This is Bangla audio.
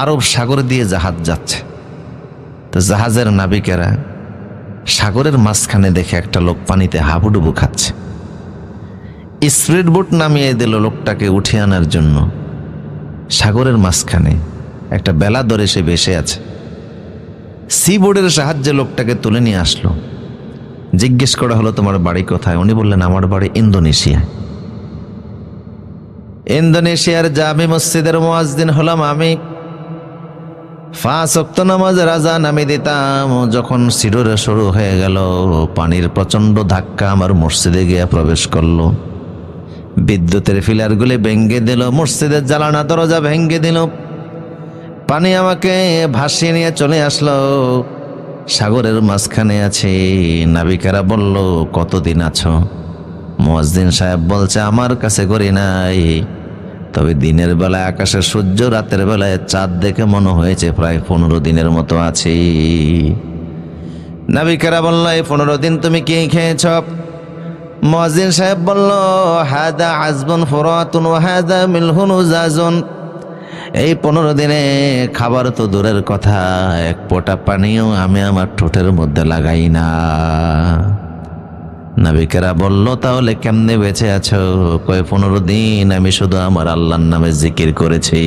আরব সাগর দিয়ে জাহাজ যাচ্ছে। তো জাহাজের নাবিকেরা সাগরের মাঝখানে দেখে একটা লোক পানিতে হাবুডুবু খাচ্ছে। স্পিড বোট নামিয়ে দিল লোকটাকে উঠিয়ে আনার জন্য। সাগরের মাঝখানে একটা বেলা ধরে সে ভেসে আছে। সি বোর্ডের সাহায্যে লোকটাকে তুলে নিয়ে আসলো। জিজ্ঞেস করা হলো, তোমার বাড়ি কোথায়? উনি বললেন, আমার বাড়ি ইন্দোনেশিয়ায়। ইন্দোনেশিয়ার জামে মসজিদের মুয়াজ্জিন হলাম আমি। 5 ওয়াক্ত নামাজের আযান আমি দিতাম। যখন সিডোরে শুরু হয়ে গেল, পানির প্রচন্ড ধাক্কা আমার মসজিদে গিয়ে প্রবেশ করলো। বিদ্যুতের ফিলারগুলি ভেঙ্গে দিল, মসজিদের জানালা দরজা ভেঙ্গে দিল। পানি আমাকে ভাসিয়ে নিয়ে চলে আসলো। সাগরের মাঝখানে আছে। নাবিকেরা বলল, কতদিন আছো? মুয়াজ্জিন সাহেব বলছে, আমার কাছে ঘড়ি নাই, তবে দিনের বেলায় আকাশের সূর্য, রাতের বেলায় চাঁদ দেখে মনে হয়েছে প্রায় 15 দিনের মতো আছি। নাবিকেরা বলল, এই 15 দিন তুমি কি খেয়েছ? মুয়াজ্জিন সাহেব বলল, হাদা আজবুন ফুরাতুন ওয়া হাদা মিলহুন উজাজুন। এই 15 দিনে খাবার তো দূরের কথা, এক ফোঁটা পানিও আমি আমার ঠোঁটের মধ্যে লাগাই না। নাবিকেরা বলল, তাহলে কেমনে বেঁচে আছো? কয় 15 দিন আমি শুধু আমার আল্লাহর নামে জিকির করেছি।